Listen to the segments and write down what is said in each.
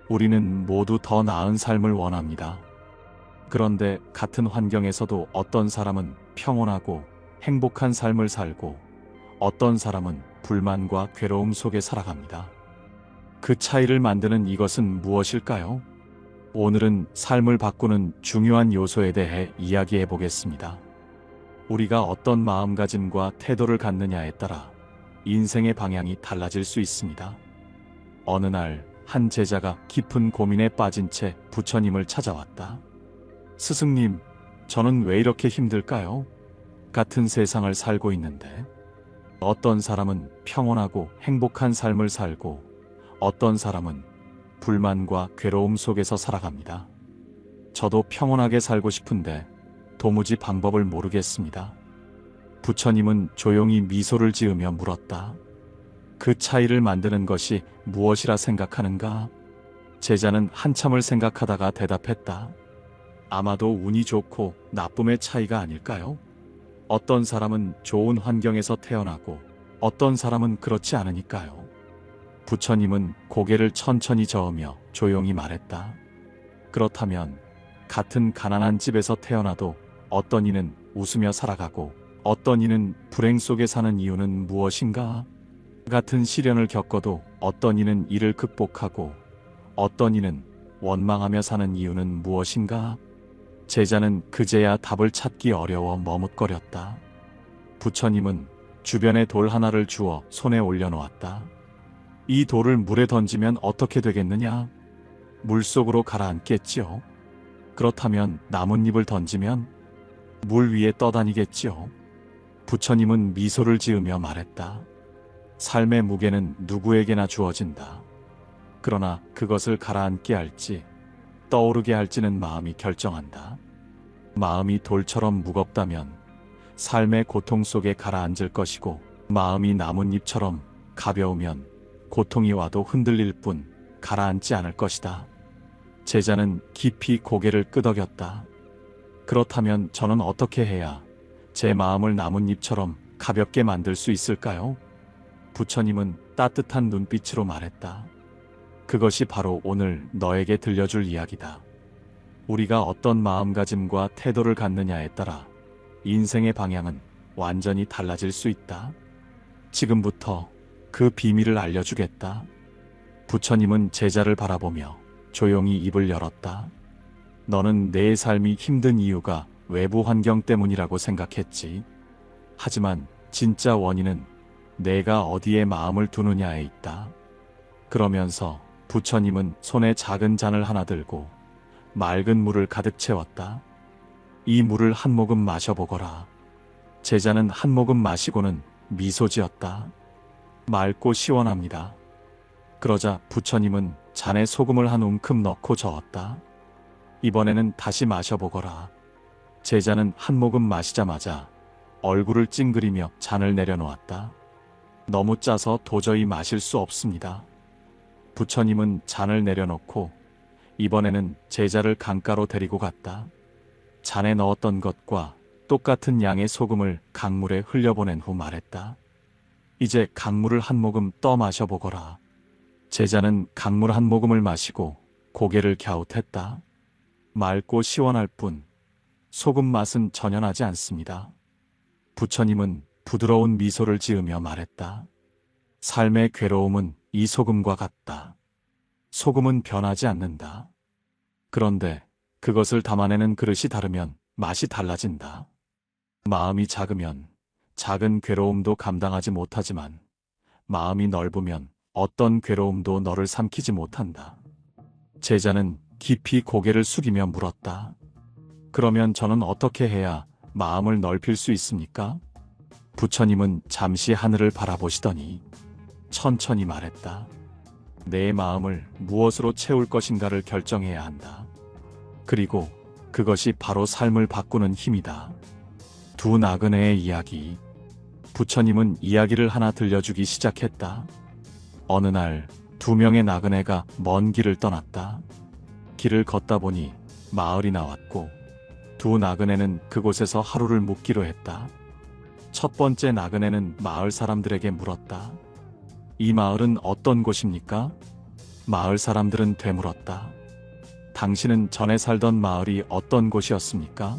우리는 모두 더 나은 삶을 원합니다. 그런데 같은 환경에서도 어떤 사람은 평온하고 행복한 삶을 살고 어떤 사람은 불만과 괴로움 속에 살아갑니다. 그 차이를 만드는 이것은 무엇일까요? 오늘은 삶을 바꾸는 중요한 요소에 대해 이야기해 보겠습니다. 우리가 어떤 마음가짐과 태도를 갖느냐에 따라 인생의 방향이 달라질 수 있습니다. 어느 날 한 제자가 깊은 고민에 빠진 채 부처님을 찾아왔다. 스승님, 저는 왜 이렇게 힘들까요? 같은 세상을 살고 있는데 어떤 사람은 평온하고 행복한 삶을 살고 어떤 사람은 불만과 괴로움 속에서 살아갑니다. 저도 평온하게 살고 싶은데 도무지 방법을 모르겠습니다. 부처님은 조용히 미소를 지으며 물었다. 그 차이를 만드는 것이 무엇이라 생각하는가? 제자는 한참을 생각하다가 대답했다. 아마도 운이 좋고 나쁨의 차이가 아닐까요? 어떤 사람은 좋은 환경에서 태어나고 어떤 사람은 그렇지 않으니까요. 부처님은 고개를 천천히 저으며 조용히 말했다. 그렇다면 같은 가난한 집에서 태어나도 어떤 이는 웃으며 살아가고 어떤 이는 불행 속에 사는 이유는 무엇인가? 같은 시련을 겪어도 어떤 이는 이를 극복하고 어떤 이는 원망하며 사는 이유는 무엇인가? 제자는 그제야 답을 찾기 어려워 머뭇거렸다. 부처님은 주변에 돌 하나를 주어 손에 올려놓았다. 이 돌을 물에 던지면 어떻게 되겠느냐? 물속으로 가라앉겠지요. 그렇다면 나뭇잎을 던지면 물 위에 떠다니겠지요. 부처님은 미소를 지으며 말했다. 삶의 무게는 누구에게나 주어진다. 그러나 그것을 가라앉게 할지 떠오르게 할지는 마음이 결정한다. 마음이 돌처럼 무겁다면 삶의 고통 속에 가라앉을 것이고 마음이 나뭇잎처럼 가벼우면 고통이 와도 흔들릴 뿐 가라앉지 않을 것이다. 제자는 깊이 고개를 끄덕였다. 그렇다면 저는 어떻게 해야 제 마음을 나뭇잎처럼 가볍게 만들 수 있을까요? 부처님은 따뜻한 눈빛으로 말했다. 그것이 바로 오늘 너에게 들려줄 이야기다. 우리가 어떤 마음가짐과 태도를 갖느냐에 따라 인생의 방향은 완전히 달라질 수 있다. 지금부터 그 비밀을 알려주겠다. 부처님은 제자를 바라보며 조용히 입을 열었다. 너는 내 삶이 힘든 이유가 외부 환경 때문이라고 생각했지. 하지만 진짜 원인은 내가 어디에 마음을 두느냐에 있다. 그러면서 부처님은 손에 작은 잔을 하나 들고 맑은 물을 가득 채웠다. 이 물을 한 모금 마셔보거라. 제자는 한 모금 마시고는 미소 지었다. 맑고 시원합니다. 그러자 부처님은 잔에 소금을 한 움큼 넣고 저었다. 이번에는 다시 마셔보거라. 제자는 한 모금 마시자마자 얼굴을 찡그리며 잔을 내려놓았다. 너무 짜서 도저히 마실 수 없습니다. 부처님은 잔을 내려놓고 이번에는 제자를 강가로 데리고 갔다. 잔에 넣었던 것과 똑같은 양의 소금을 강물에 흘려보낸 후 말했다. 이제 강물을 한 모금 떠 마셔보거라. 제자는 강물 한 모금을 마시고 고개를 갸웃했다. 맑고 시원할 뿐 소금 맛은 전혀 나지 않습니다. 부처님은 부드러운 미소를 지으며 말했다. 삶의 괴로움은 이 소금과 같다. 소금은 변하지 않는다. 그런데 그것을 담아내는 그릇이 다르면 맛이 달라진다. 마음이 작으면 작은 괴로움도 감당하지 못하지만 마음이 넓으면 어떤 괴로움도 너를 삼키지 못한다. 제자는 깊이 고개를 숙이며 물었다. 그러면 저는 어떻게 해야 마음을 넓힐 수 있습니까? 부처님은 잠시 하늘을 바라보시더니 천천히 말했다. 내 마음을 무엇으로 채울 것인가를 결정해야 한다. 그리고 그것이 바로 삶을 바꾸는 힘이다. 두 나그네의 이야기. 부처님은 이야기를 하나 들려주기 시작했다. 어느 날 두 명의 나그네가 먼 길을 떠났다. 길을 걷다 보니 마을이 나왔고 두 나그네는 그곳에서 하루를 묵기로 했다. 첫 번째 나그네는 마을 사람들에게 물었다. 이 마을은 어떤 곳입니까? 마을 사람들은 되물었다. 당신은 전에 살던 마을이 어떤 곳이었습니까?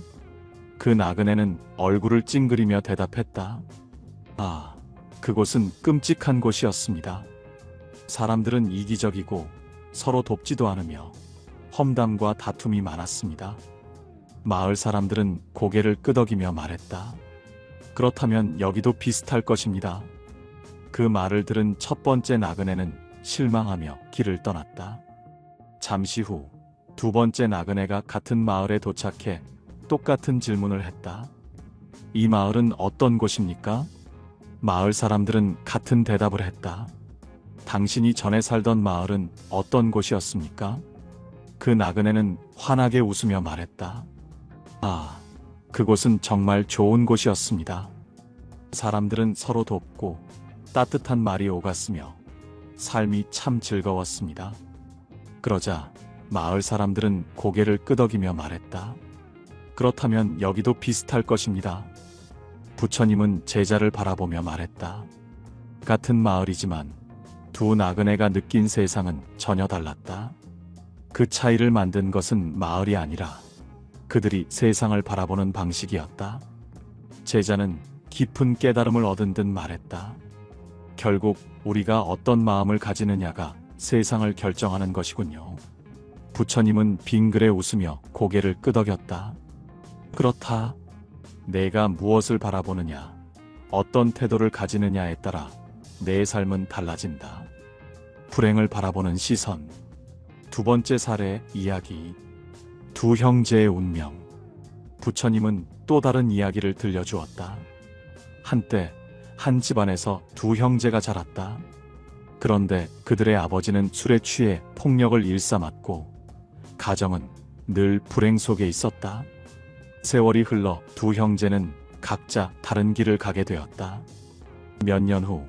그 나그네는 얼굴을 찡그리며 대답했다. 아, 그곳은 끔찍한 곳이었습니다. 사람들은 이기적이고 서로 돕지도 않으며 험담과 다툼이 많았습니다. 마을 사람들은 고개를 끄덕이며 말했다. 그렇다면 여기도 비슷할 것입니다. 그 말을 들은 첫 번째 나그네는 실망하며 길을 떠났다. 잠시 후 두 번째 나그네가 같은 마을에 도착해 똑같은 질문을 했다. 이 마을은 어떤 곳입니까? 마을 사람들은 같은 대답을 했다. 당신이 전에 살던 마을은 어떤 곳이었습니까? 그 나그네는 환하게 웃으며 말했다. 아, 그곳은 정말 좋은 곳이었습니다. 사람들은 서로 돕고 따뜻한 말이 오갔으며 삶이 참 즐거웠습니다. 그러자 마을 사람들은 고개를 끄덕이며 말했다. 그렇다면 여기도 비슷할 것입니다. 부처님은 제자를 바라보며 말했다. 같은 마을이지만 두 나그네가 느낀 세상은 전혀 달랐다. 그 차이를 만든 것은 마을이 아니라 그들이 세상을 바라보는 방식이었다. 제자는 깊은 깨달음을 얻은 듯 말했다. 결국 우리가 어떤 마음을 가지느냐가 세상을 결정하는 것이군요. 부처님은 빙그레 웃으며 고개를 끄덕였다. 그렇다. 내가 무엇을 바라보느냐, 어떤 태도를 가지느냐에 따라 내 삶은 달라진다. 불행을 바라보는 시선. 두 번째 사례 이야기. 두 형제의 운명. 부처님은 또 다른 이야기를 들려주었다. 한때 한 집안에서 두 형제가 자랐다. 그런데 그들의 아버지는 술에 취해 폭력을 일삼았고 가정은 늘 불행 속에 있었다. 세월이 흘러 두 형제는 각자 다른 길을 가게 되었다. 몇 년 후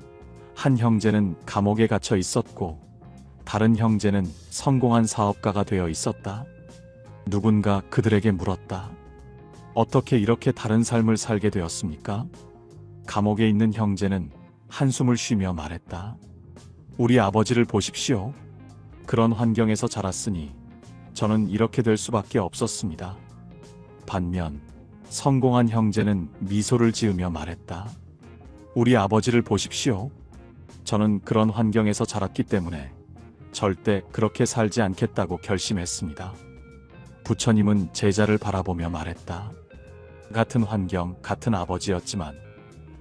한 형제는 감옥에 갇혀 있었고 다른 형제는 성공한 사업가가 되어 있었다. 누군가 그들에게 물었다. 어떻게 이렇게 다른 삶을 살게 되었습니까? 감옥에 있는 형제는 한숨을 쉬며 말했다. 우리 아버지를 보십시오. 그런 환경에서 자랐으니 저는 이렇게 될 수밖에 없었습니다. 반면 성공한 형제는 미소를 지으며 말했다. 우리 아버지를 보십시오. 저는 그런 환경에서 자랐기 때문에 절대 그렇게 살지 않겠다고 결심했습니다. 부처님은 제자를 바라보며 말했다. 같은 환경, 같은 아버지였지만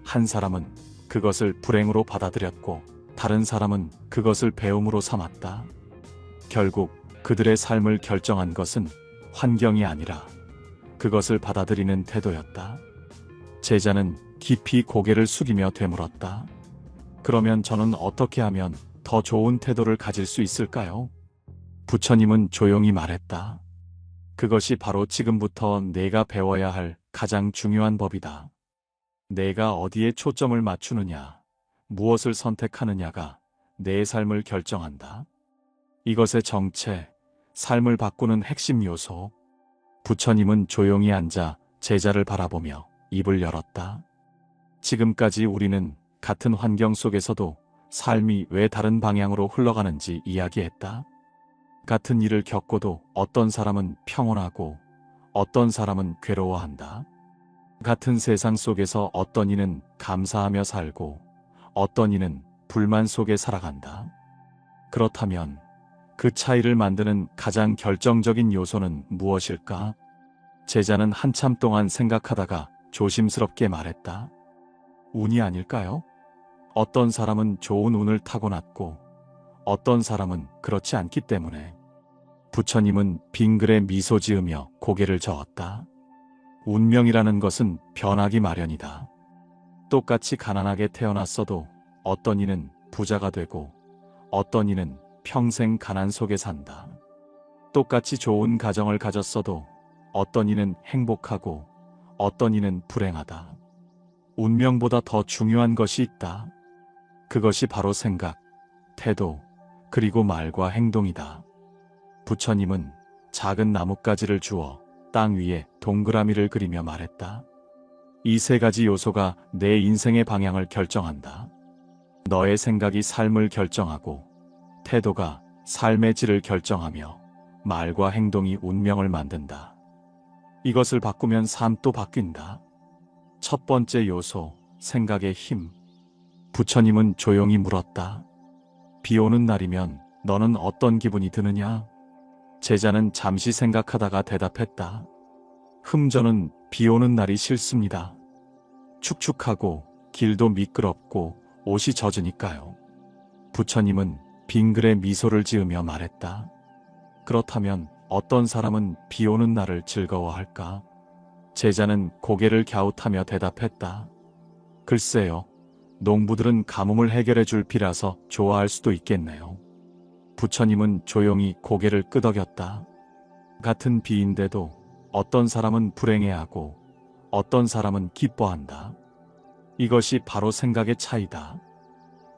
한 사람은 그것을 불행으로 받아들였고 다른 사람은 그것을 배움으로 삼았다. 결국 그들의 삶을 결정한 것은 환경이 아니라 그것을 받아들이는 태도였다. 제자는 깊이 고개를 숙이며 되물었다. 그러면 저는 어떻게 하면 더 좋은 태도를 가질 수 있을까요? 부처님은 조용히 말했다. 그것이 바로 지금부터 내가 배워야 할 가장 중요한 법이다. 내가 어디에 초점을 맞추느냐, 무엇을 선택하느냐가 내 삶을 결정한다. 이것의 정체, 삶을 바꾸는 핵심 요소. 부처님은 조용히 앉아 제자를 바라보며 입을 열었다. 지금까지 우리는 같은 환경 속에서도 삶이 왜 다른 방향으로 흘러가는지 이야기했다. 같은 일을 겪고도 어떤 사람은 평온하고 어떤 사람은 괴로워한다. 같은 세상 속에서 어떤 이는 감사하며 살고 어떤 이는 불만 속에 살아간다. 그렇다면 그 차이를 만드는 가장 결정적인 요소는 무엇일까? 제자는 한참 동안 생각하다가 조심스럽게 말했다. 운이 아닐까요? 어떤 사람은 좋은 운을 타고났고 어떤 사람은 그렇지 않기 때문에. 부처님은 빙그레 미소 지으며 고개를 저었다. 운명이라는 것은 변하기 마련이다. 똑같이 가난하게 태어났어도 어떤 이는 부자가 되고 어떤 이는 평생 가난 속에 산다. 똑같이 좋은 가정을 가졌어도 어떤 이는 행복하고 어떤 이는 불행하다. 운명보다 더 중요한 것이 있다. 그것이 바로 생각, 태도, 그리고 말과 행동이다. 부처님은 작은 나뭇가지를 주어 땅 위에 동그라미를 그리며 말했다. 이 세 가지 요소가 내 인생의 방향을 결정한다. 너의 생각이 삶을 결정하고 태도가 삶의 질을 결정하며 말과 행동이 운명을 만든다. 이것을 바꾸면 삶도 바뀐다. 첫 번째 요소, 생각의 힘. 부처님은 조용히 물었다. 비 오는 날이면 너는 어떤 기분이 드느냐? 제자는 잠시 생각하다가 대답했다. 저는 비 오는 날이 싫습니다. 축축하고 길도 미끄럽고 옷이 젖으니까요. 부처님은 빙그레 미소를 지으며 말했다. 그렇다면 어떤 사람은 비 오는 날을 즐거워할까? 제자는 고개를 갸웃하며 대답했다. 글쎄요. 농부들은 가뭄을 해결해 줄 비라서 좋아할 수도 있겠네요. 부처님은 조용히 고개를 끄덕였다. 같은 비인데도 어떤 사람은 불행해하고 어떤 사람은 기뻐한다. 이것이 바로 생각의 차이다.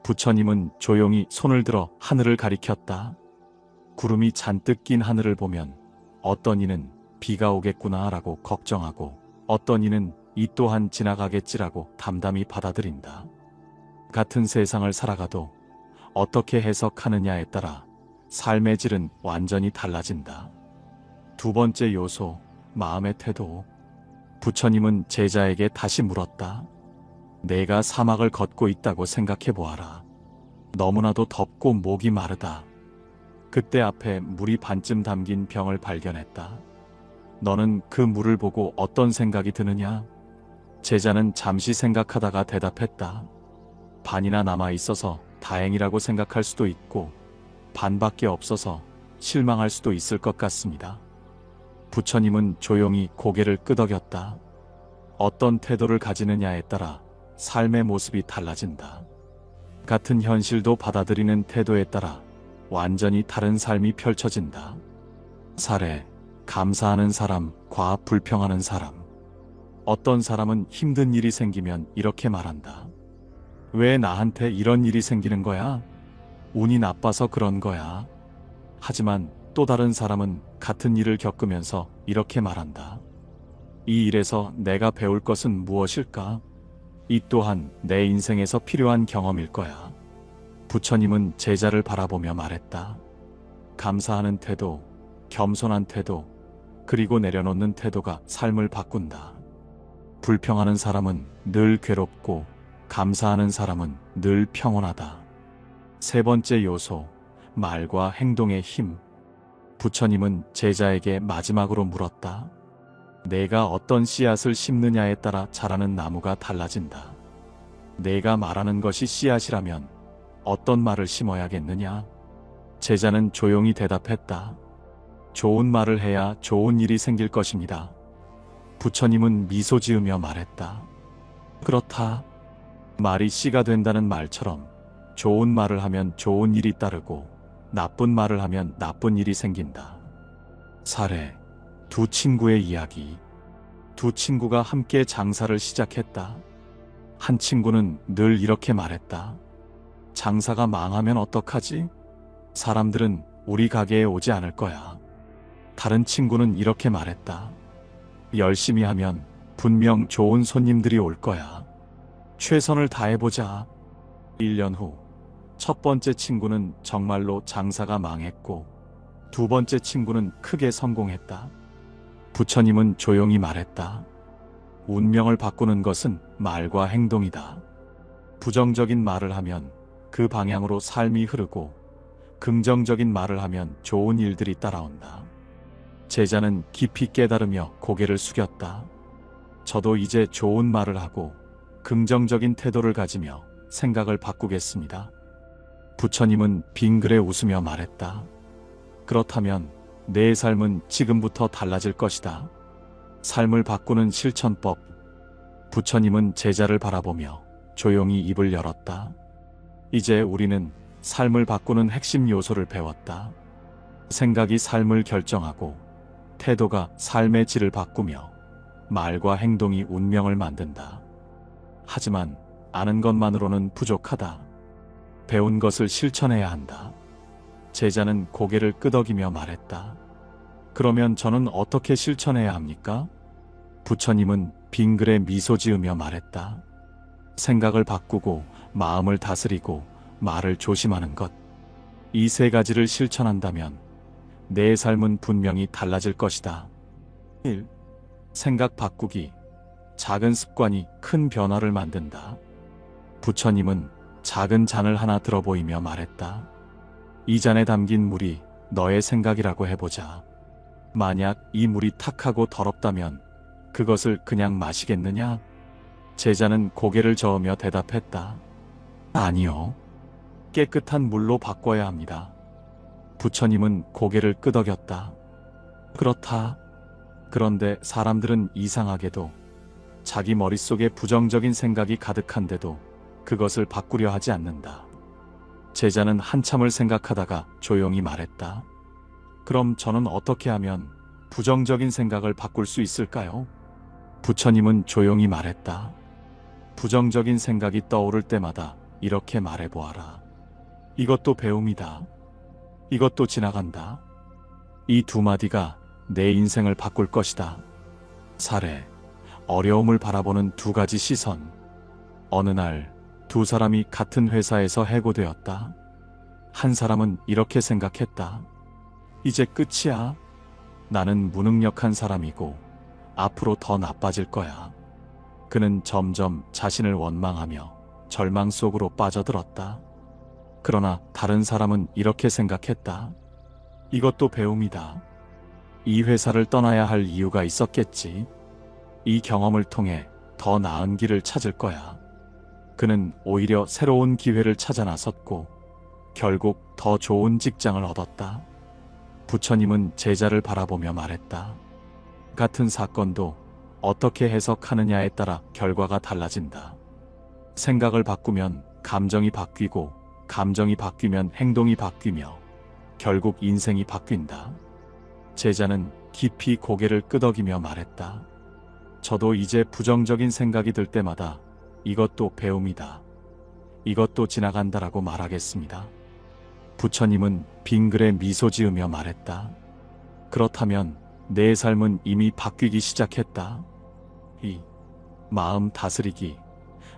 부처님은 조용히 손을 들어 하늘을 가리켰다. 구름이 잔뜩 낀 하늘을 보면 어떤 이는 비가 오겠구나 라고 걱정하고 어떤 이는 이 또한 지나가겠지라고 담담히 받아들인다. 같은 세상을 살아가도 어떻게 해석하느냐에 따라 삶의 질은 완전히 달라진다. 두 번째 요소, 마음의 태도. 부처님은 제자에게 다시 물었다. 내가 사막을 걷고 있다고 생각해 보아라. 너무나도 덥고 목이 마르다. 그때 앞에 물이 반쯤 담긴 병을 발견했다. 너는 그 물을 보고 어떤 생각이 드느냐? 제자는 잠시 생각하다가 대답했다. 반이나 남아 있어서 다행이라고 생각할 수도 있고 반밖에 없어서 실망할 수도 있을 것 같습니다. 부처님은 조용히 고개를 끄덕였다. 어떤 태도를 가지느냐에 따라 삶의 모습이 달라진다. 같은 현실도 받아들이는 태도에 따라 완전히 다른 삶이 펼쳐진다. 사례, 감사하는 사람, 과합 불평하는 사람. 어떤 사람은 힘든 일이 생기면 이렇게 말한다. 왜 나한테 이런 일이 생기는 거야? 운이 나빠서 그런 거야. 하지만 또 다른 사람은 같은 일을 겪으면서 이렇게 말한다. 이 일에서 내가 배울 것은 무엇일까? 이 또한 내 인생에서 필요한 경험일 거야. 부처님은 제자를 바라보며 말했다. 감사하는 태도, 겸손한 태도, 그리고 내려놓는 태도가 삶을 바꾼다. 불평하는 사람은 늘 괴롭고 감사하는 사람은 늘 평온하다. 세 번째 요소, 말과 행동의 힘. 부처님은 제자에게 마지막으로 물었다. 내가 어떤 씨앗을 심느냐에 따라 자라는 나무가 달라진다. 내가 말하는 것이 씨앗이라면 어떤 말을 심어야겠느냐? 제자는 조용히 대답했다. 좋은 말을 해야 좋은 일이 생길 것입니다. 부처님은 미소 지으며 말했다. 그렇다. 말이 씨가 된다는 말처럼 좋은 말을 하면 좋은 일이 따르고 나쁜 말을 하면 나쁜 일이 생긴다. 사례, 두 친구의 이야기. 두 친구가 함께 장사를 시작했다. 한 친구는 늘 이렇게 말했다. 장사가 망하면 어떡하지? 사람들은 우리 가게에 오지 않을 거야. 다른 친구는 이렇게 말했다. 열심히 하면 분명 좋은 손님들이 올 거야. 최선을 다해보자. 1년 후, 첫 번째 친구는 정말로 장사가 망했고, 두 번째 친구는 크게 성공했다. 부처님은 조용히 말했다. 운명을 바꾸는 것은 말과 행동이다. 부정적인 말을 하면 그 방향으로 삶이 흐르고, 긍정적인 말을 하면 좋은 일들이 따라온다. 제자는 깊이 깨달으며 고개를 숙였다. 저도 이제 좋은 말을 하고 긍정적인 태도를 가지며 생각을 바꾸겠습니다. 부처님은 빙그레 웃으며 말했다. 그렇다면 내 삶은 지금부터 달라질 것이다. 삶을 바꾸는 실천법. 부처님은 제자를 바라보며 조용히 입을 열었다. 이제 우리는 삶을 바꾸는 핵심 요소를 배웠다. 생각이 삶을 결정하고 태도가 삶의 질을 바꾸며 말과 행동이 운명을 만든다. 하지만 아는 것만으로는 부족하다. 배운 것을 실천해야 한다. 제자는 고개를 끄덕이며 말했다. 그러면 저는 어떻게 실천해야 합니까? 부처님은 빙그레 미소 지으며 말했다. 생각을 바꾸고 마음을 다스리고 말을 조심하는 것. 이 세 가지를 실천한다면 내 삶은 분명히 달라질 것이다. 1. 생각 바꾸기. 작은 습관이 큰 변화를 만든다. 부처님은 작은 잔을 하나 들어 보이며 말했다. 이 잔에 담긴 물이 너의 생각이라고 해보자. 만약 이 물이 탁하고 더럽다면 그것을 그냥 마시겠느냐? 제자는 고개를 저으며 대답했다. 아니요. 깨끗한 물로 바꿔야 합니다. 부처님은 고개를 끄덕였다. 그렇다. 그런데 사람들은 이상하게도 자기 머릿속에 부정적인 생각이 가득한데도 그것을 바꾸려 하지 않는다. 제자는 한참을 생각하다가 조용히 말했다. 그럼 저는 어떻게 하면 부정적인 생각을 바꿀 수 있을까요? 부처님은 조용히 말했다. 부정적인 생각이 떠오를 때마다 이렇게 말해보아라. 이것도 배움이다. 이것도 지나간다. 이 두 마디가 내 인생을 바꿀 것이다. 사례, 어려움을 바라보는 두 가지 시선. 어느 날 두 사람이 같은 회사에서 해고되었다. 한 사람은 이렇게 생각했다. 이제 끝이야. 나는 무능력한 사람이고 앞으로 더 나빠질 거야. 그는 점점 자신을 원망하며 절망 속으로 빠져들었다. 그러나 다른 사람은 이렇게 생각했다. 이것도 배움이다. 이 회사를 떠나야 할 이유가 있었겠지. 이 경험을 통해 더 나은 길을 찾을 거야. 그는 오히려 새로운 기회를 찾아 나섰고 결국 더 좋은 직장을 얻었다. 부처님은 제자를 바라보며 말했다. 같은 사건도 어떻게 해석하느냐에 따라 결과가 달라진다. 생각을 바꾸면 감정이 바뀌고 감정이 바뀌면 행동이 바뀌며 결국 인생이 바뀐다. 제자는 깊이 고개를 끄덕이며 말했다. 저도 이제 부정적인 생각이 들 때마다 이것도 배움이다. 이것도 지나간다라고 말하겠습니다. 부처님은 빙그레 미소 지으며 말했다. 그렇다면 내 삶은 이미 바뀌기 시작했다. 이 마음 다스리기.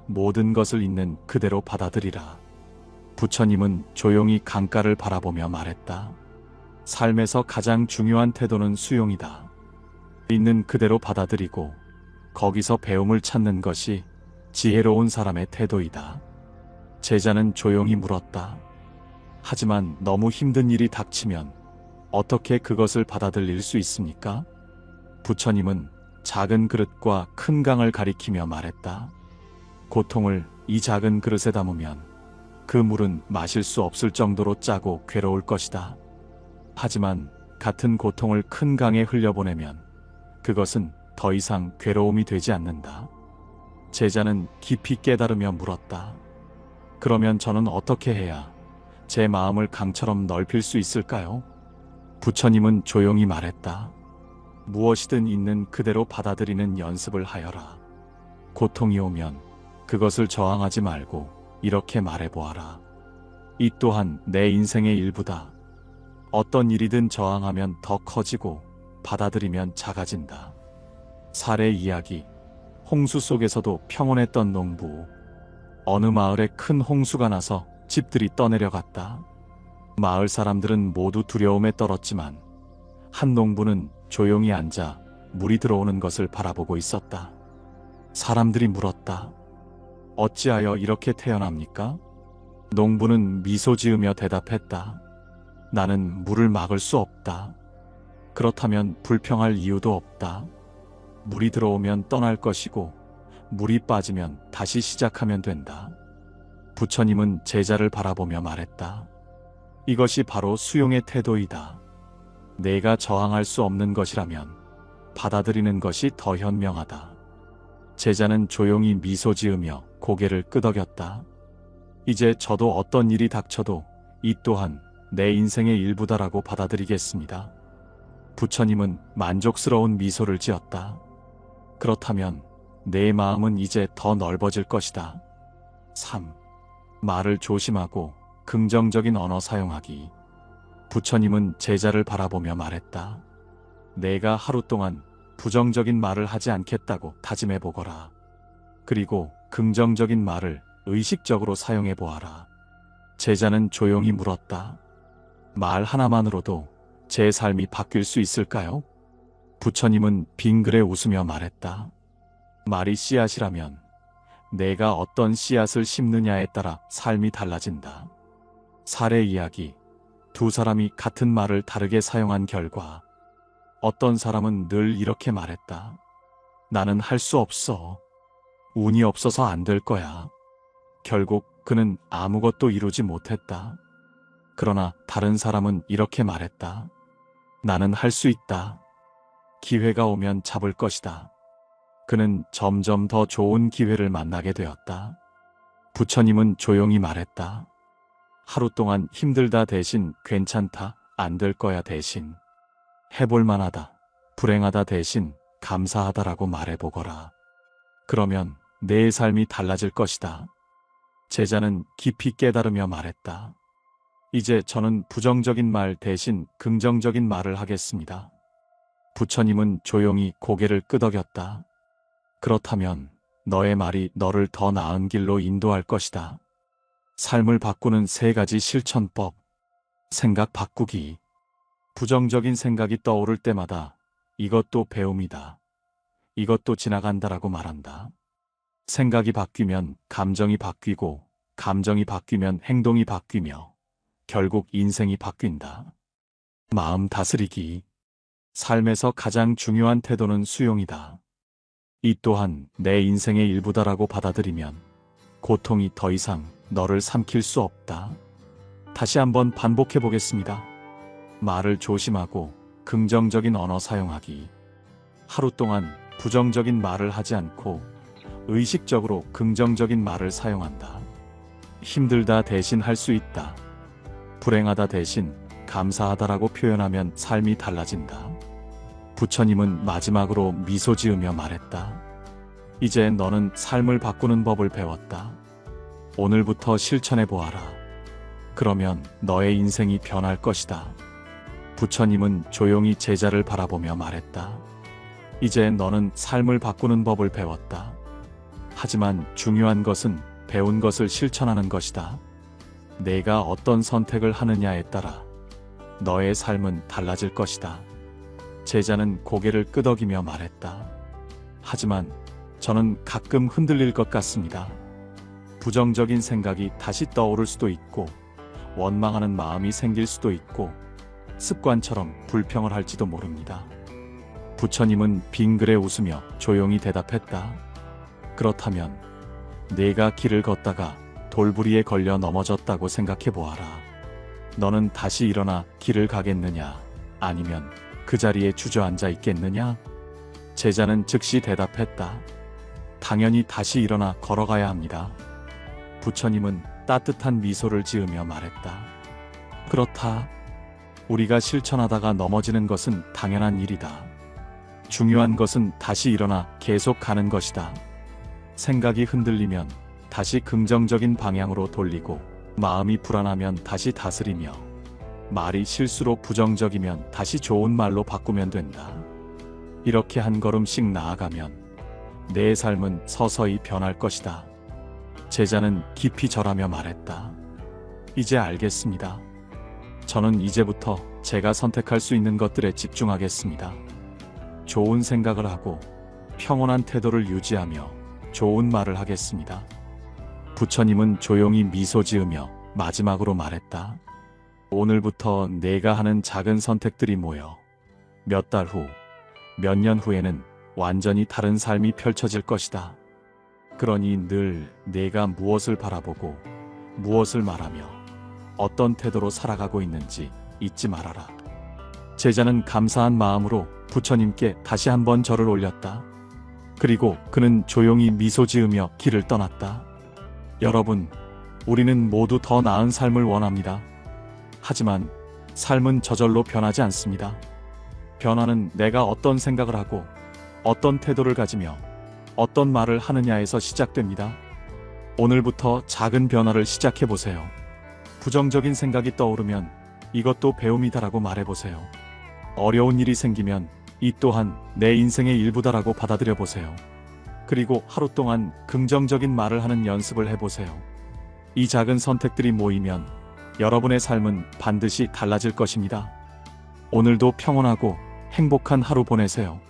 모든 것을 있는 그대로 받아들이라. 부처님은 조용히 강가를 바라보며 말했다. 삶에서 가장 중요한 태도는 수용이다. 있는 그대로 받아들이고 거기서 배움을 찾는 것이 지혜로운 사람의 태도이다. 제자는 조용히 물었다. 하지만 너무 힘든 일이 닥치면 어떻게 그것을 받아들일 수 있습니까? 부처님은 작은 그릇과 큰 강을 가리키며 말했다. 고통을 이 작은 그릇에 담으면 그 물은 마실 수 없을 정도로 짜고 괴로울 것이다. 하지만 같은 고통을 큰 강에 흘려보내면 그것은 더 이상 괴로움이 되지 않는다. 제자는 깊이 깨달으며 물었다. 그러면 저는 어떻게 해야 제 마음을 강처럼 넓힐 수 있을까요? 부처님은 조용히 말했다. 무엇이든 있는 그대로 받아들이는 연습을 하여라. 고통이 오면 그것을 저항하지 말고 이렇게 말해보아라. 이 또한 내 인생의 일부다. 어떤 일이든 저항하면 더 커지고 받아들이면 작아진다. 사례 이야기. 홍수 속에서도 평온했던 농부. 어느 마을에 큰 홍수가 나서 집들이 떠내려갔다. 마을 사람들은 모두 두려움에 떨었지만 한 농부는 조용히 앉아 물이 들어오는 것을 바라보고 있었다. 사람들이 물었다. 어찌하여 이렇게 태어납니까? 농부는 미소 지으며 대답했다. 나는 물을 막을 수 없다. 그렇다면 불평할 이유도 없다. 물이 들어오면 떠날 것이고 물이 빠지면 다시 시작하면 된다. 부처님은 제자를 바라보며 말했다. 이것이 바로 수용의 태도이다. 내가 저항할 수 없는 것이라면 받아들이는 것이 더 현명하다. 제자는 조용히 미소 지으며 고개를 끄덕였다. 이제 저도 어떤 일이 닥쳐도 이 또한 내 인생의 일부다라고 받아들이겠습니다. 부처님은 만족스러운 미소를 지었다. 그렇다면 내 마음은 이제 더 넓어질 것이다. 3. 말을 조심하고 긍정적인 언어 사용하기. 부처님은 제자를 바라보며 말했다. 내가 하루 동안 부정적인 말을 하지 않겠다고 다짐해보거라. 그리고 긍정적인 말을 의식적으로 사용해보아라. 제자는 조용히 물었다. 말 하나만으로도 제 삶이 바뀔 수 있을까요? 부처님은 빙그레 웃으며 말했다. 말이 씨앗이라면 내가 어떤 씨앗을 심느냐에 따라 삶이 달라진다. 사례 이야기. 두 사람이 같은 말을 다르게 사용한 결과 어떤 사람은 늘 이렇게 말했다. 나는 할 수 없어. 운이 없어서 안 될 거야. 결국 그는 아무것도 이루지 못했다. 그러나 다른 사람은 이렇게 말했다. 나는 할 수 있다. 기회가 오면 잡을 것이다. 그는 점점 더 좋은 기회를 만나게 되었다. 부처님은 조용히 말했다. 하루 동안 힘들다 대신 괜찮다, 안 될 거야 대신 해볼 만하다, 불행하다 대신 감사하다라고 말해보거라. 그러면 내 삶이 달라질 것이다. 제자는 깊이 깨달으며 말했다. 이제 저는 부정적인 말 대신 긍정적인 말을 하겠습니다. 부처님은 조용히 고개를 끄덕였다. 그렇다면 너의 말이 너를 더 나은 길로 인도할 것이다. 삶을 바꾸는 3가지 실천법. 생각 바꾸기. 부정적인 생각이 떠오를 때마다 이것도 배움이다. 이것도 지나간다라고 말한다. 생각이 바뀌면 감정이 바뀌고, 감정이 바뀌면 행동이 바뀌며 결국 인생이 바뀐다. 마음 다스리기. 삶에서 가장 중요한 태도는 수용이다. 이 또한 내 인생의 일부다라고 받아들이면 고통이 더 이상 너를 삼킬 수 없다. 다시 한번 반복해 보겠습니다. 말을 조심하고 긍정적인 언어 사용하기. 하루 동안 부정적인 말을 하지 않고 의식적으로 긍정적인 말을 사용한다. 힘들다 대신 할 수 있다. 불행하다 대신 감사하다라고 표현하면 삶이 달라진다. 부처님은 마지막으로 미소 지으며 말했다. 이제 너는 삶을 바꾸는 법을 배웠다. 오늘부터 실천해 보아라. 그러면 너의 인생이 변할 것이다. 부처님은 조용히 제자를 바라보며 말했다. 이제 너는 삶을 바꾸는 법을 배웠다. 하지만 중요한 것은 배운 것을 실천하는 것이다. 내가 어떤 선택을 하느냐에 따라 너의 삶은 달라질 것이다. 제자는 고개를 끄덕이며 말했다. 하지만 저는 가끔 흔들릴 것 같습니다. 부정적인 생각이 다시 떠오를 수도 있고, 원망하는 마음이 생길 수도 있고, 습관처럼 불평을 할지도 모릅니다. 부처님은 빙그레 웃으며 조용히 대답했다. 그렇다면 내가 길을 걷다가 돌부리에 걸려 넘어졌다고 생각해 보아라. 너는 다시 일어나 길을 가겠느냐? 아니면 그 자리에 주저앉아 있겠느냐? 제자는 즉시 대답했다. 당연히 다시 일어나 걸어가야 합니다. 부처님은 따뜻한 미소를 지으며 말했다. 그렇다. 우리가 실천하다가 넘어지는 것은 당연한 일이다. 중요한 것은 다시 일어나 계속 가는 것이다. 생각이 흔들리면 다시 긍정적인 방향으로 돌리고, 마음이 불안하면 다시 다스리며, 말이 실수로 부정적이면 다시 좋은 말로 바꾸면 된다. 이렇게 한 걸음씩 나아가면 내 삶은 서서히 변할 것이다. 제자는 깊이 절하며 말했다. 이제 알겠습니다. 저는 이제부터 제가 선택할 수 있는 것들에 집중하겠습니다. 좋은 생각을 하고 평온한 태도를 유지하며 좋은 말을 하겠습니다. 부처님은 조용히 미소 지으며 마지막으로 말했다. 오늘부터 내가 하는 작은 선택들이 모여 몇 달 후, 몇 년 후에는 완전히 다른 삶이 펼쳐질 것이다. 그러니 늘 내가 무엇을 바라보고 무엇을 말하며 어떤 태도로 살아가고 있는지 잊지 말아라. 제자는 감사한 마음으로 부처님께 다시 한번 절을 올렸다. 그리고 그는 조용히 미소 지으며 길을 떠났다. 여러분, 우리는 모두 더 나은 삶을 원합니다. 하지만 삶은 저절로 변하지 않습니다. 변화는 내가 어떤 생각을 하고 어떤 태도를 가지며 어떤 말을 하느냐에서 시작됩니다. 오늘부터 작은 변화를 시작해 보세요. 부정적인 생각이 떠오르면 이것도 배움이다라고 말해보세요. 어려운 일이 생기면 이 또한 내 인생의 일부다라고 받아들여 보세요. 그리고 하루 동안 긍정적인 말을 하는 연습을 해보세요. 이 작은 선택들이 모이면 여러분의 삶은 반드시 달라질 것입니다. 오늘도 평온하고 행복한 하루 보내세요.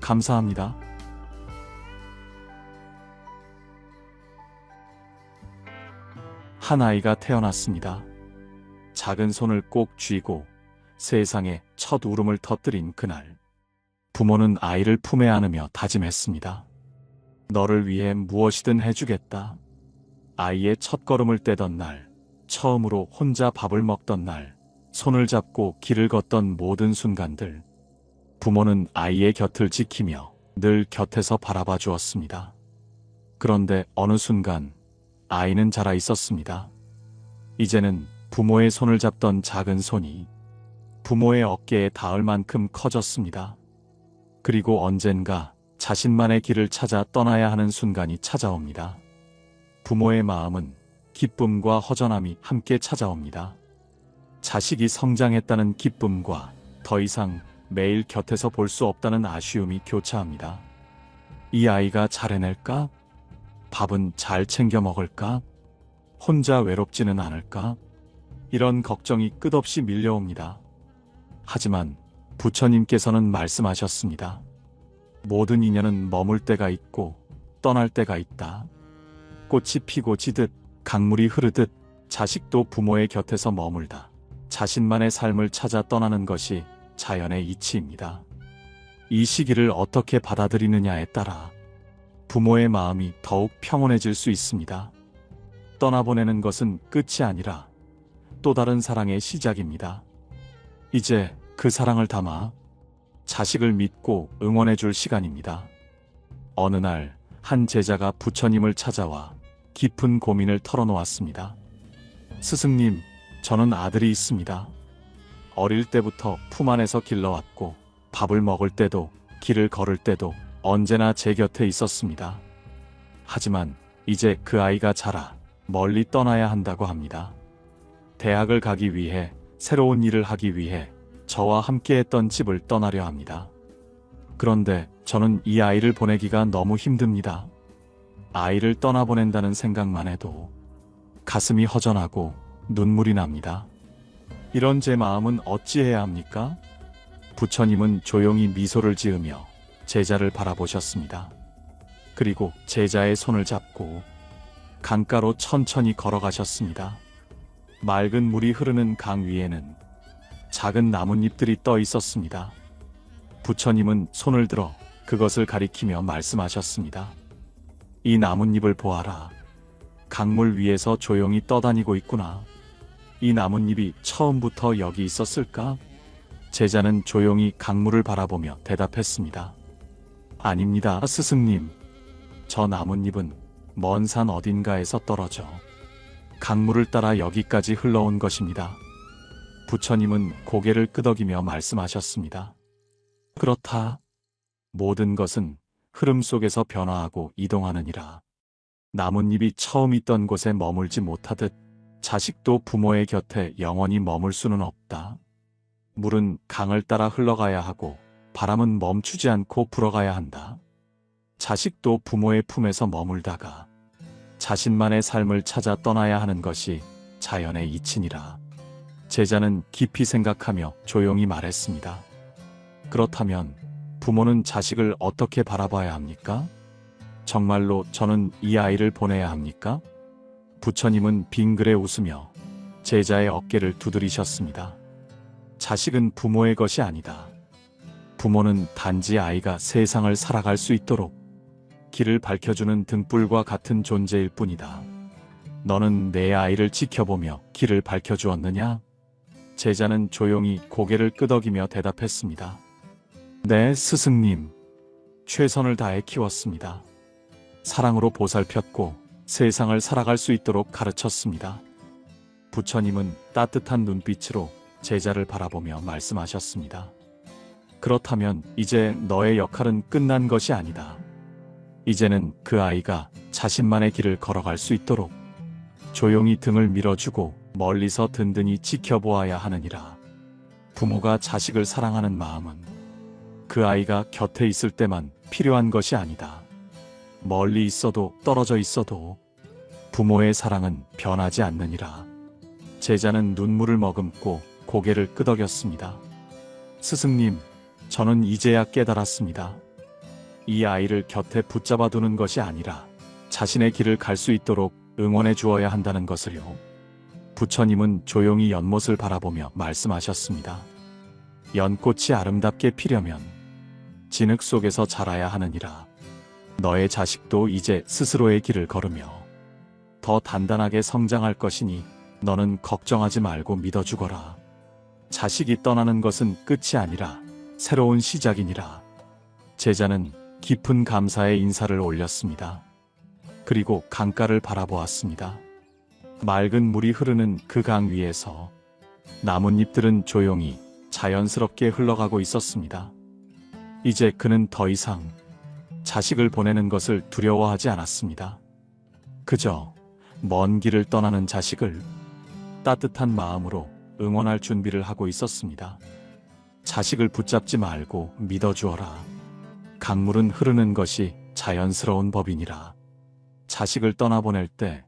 감사합니다. 한 아이가 태어났습니다. 작은 손을 꼭 쥐고 세상에 첫 울음을 터뜨린 그날, 부모는 아이를 품에 안으며 다짐했습니다. 너를 위해 무엇이든 해주겠다. 아이의 첫걸음을 떼던 날, 처음으로 혼자 밥을 먹던 날, 손을 잡고 길을 걷던 모든 순간들, 부모는 아이의 곁을 지키며 늘 곁에서 바라봐 주었습니다. 그런데 어느 순간 아이는 자라 있었습니다. 이제는 부모의 손을 잡던 작은 손이 부모의 어깨에 닿을 만큼 커졌습니다. 그리고 언젠가 자신만의 길을 찾아 떠나야 하는 순간이 찾아옵니다. 부모의 마음은 기쁨과 허전함이 함께 찾아옵니다. 자식이 성장했다는 기쁨과 더 이상 매일 곁에서 볼 수 없다는 아쉬움이 교차합니다. 이 아이가 잘 해낼까? 밥은 잘 챙겨 먹을까? 혼자 외롭지는 않을까? 이런 걱정이 끝없이 밀려옵니다. 하지만 부처님께서는 말씀하셨습니다. 모든 인연은 머물 때가 있고 떠날 때가 있다. 꽃이 피고 지듯 강물이 흐르듯 자식도 부모의 곁에서 머물다 자신만의 삶을 찾아 떠나는 것이 자연의 이치입니다. 이 시기를 어떻게 받아들이느냐에 따라 부모의 마음이 더욱 평온해질 수 있습니다. 떠나보내는 것은 끝이 아니라 또 다른 사랑의 시작입니다. 이제 그 사랑을 담아 자식을 믿고 응원해 줄 시간입니다. 어느 날 한 제자가 부처님을 찾아와 깊은 고민을 털어놓았습니다. 스승님, 저는 아들이 있습니다. 어릴 때부터 품 안에서 길러왔고 밥을 먹을 때도 길을 걸을 때도 언제나 제 곁에 있었습니다. 하지만 이제 그 아이가 자라 멀리 떠나야 한다고 합니다. 대학을 가기 위해, 새로운 일을 하기 위해 저와 함께했던 집을 떠나려 합니다. 그런데 저는 이 아이를 보내기가 너무 힘듭니다. 아이를 떠나보낸다는 생각만 해도 가슴이 허전하고 눈물이 납니다. 이런 제 마음은 어찌해야 합니까? 부처님은 조용히 미소를 지으며 제자를 바라보셨습니다. 그리고 제자의 손을 잡고 강가로 천천히 걸어가셨습니다. 맑은 물이 흐르는 강 위에는 작은 나뭇잎들이 떠 있었습니다. 부처님은 손을 들어 그것을 가리키며 말씀하셨습니다. 이 나뭇잎을 보아라. 강물 위에서 조용히 떠다니고 있구나. 이 나뭇잎이 처음부터 여기 있었을까? 제자는 조용히 강물을 바라보며 대답했습니다. 아닙니다, 스승님. 저 나뭇잎은 먼 산 어딘가에서 떨어져 강물을 따라 여기까지 흘러온 것입니다. 부처님은 고개를 끄덕이며 말씀하셨습니다. 그렇다. 모든 것은 흐름 속에서 변화하고 이동하느니라. 나뭇잎이 처음 있던 곳에 머물지 못하듯 자식도 부모의 곁에 영원히 머물 수는 없다. 물은 강을 따라 흘러가야 하고 바람은 멈추지 않고 불어가야 한다. 자식도 부모의 품에서 머물다가 자신만의 삶을 찾아 떠나야 하는 것이 자연의 이치니라. 제자는 깊이 생각하며 조용히 말했습니다. 그렇다면 부모는 자식을 어떻게 바라봐야 합니까? 정말로 저는 이 아이를 보내야 합니까? 부처님은 빙그레 웃으며 제자의 어깨를 두드리셨습니다. 자식은 부모의 것이 아니다. 부모는 단지 아이가 세상을 살아갈 수 있도록 길을 밝혀주는 등불과 같은 존재일 뿐이다. 너는 내 아이를 지켜보며 길을 밝혀주었느냐? 제자는 조용히 고개를 끄덕이며 대답했습니다. 네, 스승님. 최선을 다해 키웠습니다. 사랑으로 보살폈고 세상을 살아갈 수 있도록 가르쳤습니다. 부처님은 따뜻한 눈빛으로 제자를 바라보며 말씀하셨습니다. 그렇다면 이제 너의 역할은 끝난 것이 아니다. 이제는 그 아이가 자신만의 길을 걸어갈 수 있도록 조용히 등을 밀어주고 멀리서 든든히 지켜보아야 하느니라. 부모가 자식을 사랑하는 마음은 그 아이가 곁에 있을 때만 필요한 것이 아니다. 멀리 있어도 떨어져 있어도 부모의 사랑은 변하지 않느니라. 제자는 눈물을 머금고 고개를 끄덕였습니다. 스승님, 저는 이제야 깨달았습니다. 이 아이를 곁에 붙잡아 두는 것이 아니라 자신의 길을 갈 수 있도록 응원해 주어야 한다는 것을요. 부처님은 조용히 연못을 바라보며 말씀하셨습니다. 연꽃이 아름답게 피려면 진흙 속에서 자라야 하느니라. 너의 자식도 이제 스스로의 길을 걸으며 더 단단하게 성장할 것이니 너는 걱정하지 말고 믿어주거라. 자식이 떠나는 것은 끝이 아니라 새로운 시작이니라. 제자는 깊은 감사의 인사를 올렸습니다. 그리고 강가를 바라보았습니다. 맑은 물이 흐르는 그 강 위에서 나뭇잎들은 조용히 자연스럽게 흘러가고 있었습니다. 이제 그는 더 이상 자식을 보내는 것을 두려워하지 않았습니다. 그저 먼 길을 떠나는 자식을 따뜻한 마음으로 응원할 준비를 하고 있었습니다. 자식을 붙잡지 말고 믿어주어라. 강물은 흐르는 것이 자연스러운 법이니라. 자식을 떠나보낼 때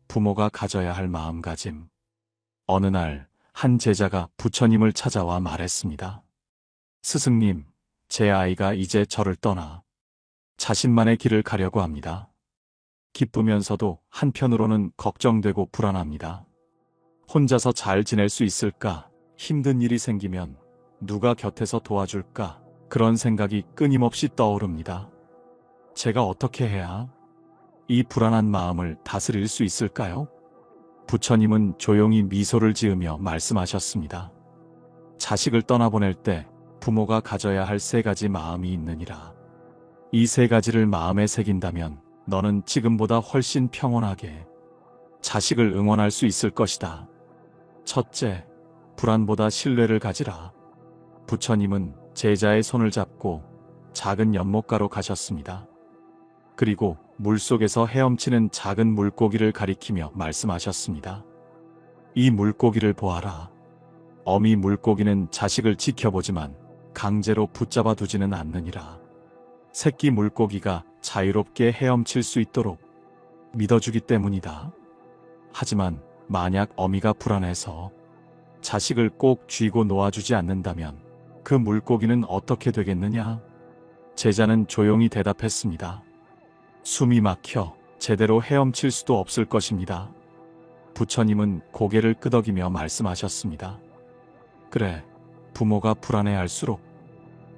부모가 가져야 할 마음가짐. 어느 날 한 제자가 부처님을 찾아와 말했습니다. 스승님, 제 아이가 이제 저를 떠나 자신만의 길을 가려고 합니다. 기쁘면서도 한편으로는 걱정되고 불안합니다. 혼자서 잘 지낼 수 있을까? 힘든 일이 생기면 누가 곁에서 도와줄까? 그런 생각이 끊임없이 떠오릅니다. 제가 어떻게 해야 이 불안한 마음을 다스릴 수 있을까요? 부처님은 조용히 미소를 지으며 말씀하셨습니다. 자식을 떠나보낼 때 부모가 가져야 할 3가지 마음이 있느니라. 이 3가지를 마음에 새긴다면 너는 지금보다 훨씬 평온하게 자식을 응원할 수 있을 것이다. 첫째, 불안보다 신뢰를 가지라. 부처님은 제자의 손을 잡고 작은 연못가로 가셨습니다. 그리고 물속에서 헤엄치는 작은 물고기를 가리키며 말씀하셨습니다. 이 물고기를 보아라. 어미 물고기는 자식을 지켜보지만 강제로 붙잡아 두지는 않느니라. 새끼 물고기가 자유롭게 헤엄칠 수 있도록 믿어주기 때문이다. 하지만 만약 어미가 불안해서 자식을 꼭 쥐고 놓아주지 않는다면 그 물고기는 어떻게 되겠느냐? 제자는 조용히 대답했습니다. 숨이 막혀 제대로 헤엄칠 수도 없을 것입니다. 부처님은 고개를 끄덕이며 말씀하셨습니다. 그래, 부모가 불안해할수록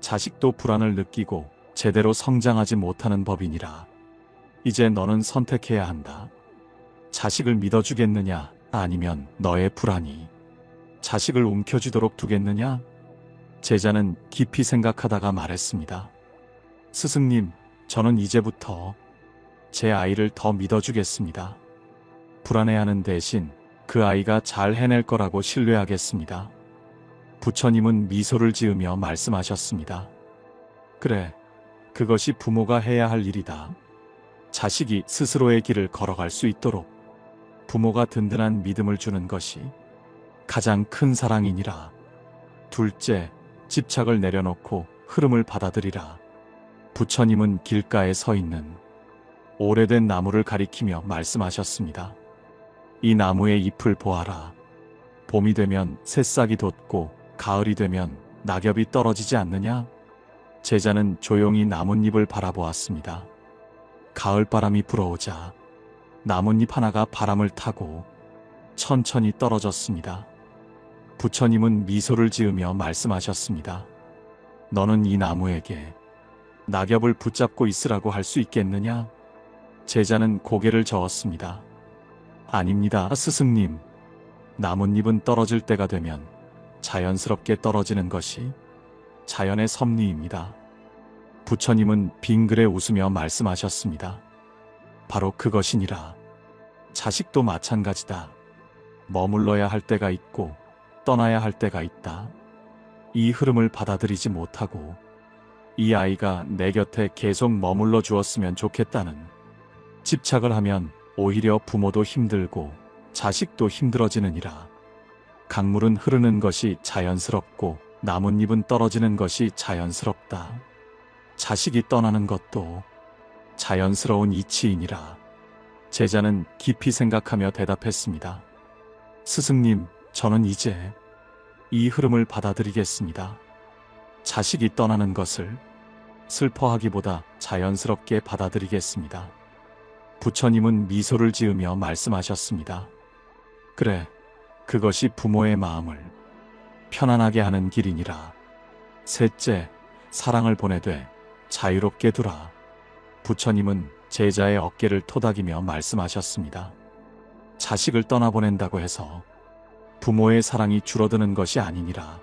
자식도 불안을 느끼고 제대로 성장하지 못하는 법이니라. 이제 너는 선택해야 한다. 자식을 믿어주겠느냐, 아니면 너의 불안이 자식을 움켜쥐도록 두겠느냐? 제자는 깊이 생각하다가 말했습니다. 스승님, 저는 이제부터 제 아이를 더 믿어주겠습니다. 불안해하는 대신 그 아이가 잘 해낼 거라고 신뢰하겠습니다. 부처님은 미소를 지으며 말씀하셨습니다. 그래, 그것이 부모가 해야 할 일이다. 자식이 스스로의 길을 걸어갈 수 있도록 부모가 든든한 믿음을 주는 것이 가장 큰 사랑이니라. 둘째, 집착을 내려놓고 흐름을 받아들이라. 부처님은 길가에 서 있는 오래된 나무를 가리키며 말씀하셨습니다. 이 나무의 잎을 보아라. 봄이 되면 새싹이 돋고 가을이 되면 낙엽이 떨어지지 않느냐? 제자는 조용히 나뭇잎을 바라보았습니다. 가을바람이 불어오자 나뭇잎 하나가 바람을 타고 천천히 떨어졌습니다. 부처님은 미소를 지으며 말씀하셨습니다. 너는 이 나무에게 낙엽을 붙잡고 있으라고 할 수 있겠느냐? 제자는 고개를 저었습니다. 아닙니다, 스승님. 나뭇잎은 떨어질 때가 되면 자연스럽게 떨어지는 것이 자연의 섭리입니다. 부처님은 빙그레 웃으며 말씀하셨습니다. 바로 그것이니라. 자식도 마찬가지다. 머물러야 할 때가 있고 떠나야 할 때가 있다. 이 흐름을 받아들이지 못하고 이 아이가 내 곁에 계속 머물러 주었으면 좋겠다는 집착을 하면 오히려 부모도 힘들고 자식도 힘들어지느니라. 강물은 흐르는 것이 자연스럽고 나뭇잎은 떨어지는 것이 자연스럽다. 자식이 떠나는 것도 자연스러운 이치이니라. 제자는 깊이 생각하며 대답했습니다. 스승님, 저는 이제 이 흐름을 받아들이겠습니다. 자식이 떠나는 것을 슬퍼하기보다 자연스럽게 받아들이겠습니다. 부처님은 미소를 지으며 말씀하셨습니다. 그래, 그것이 부모의 마음을 편안하게 하는 길이니라. 셋째, 사랑을 보내되 자유롭게 두라. 부처님은 제자의 어깨를 토닥이며 말씀하셨습니다. 자식을 떠나보낸다고 해서 부모의 사랑이 줄어드는 것이 아니니라.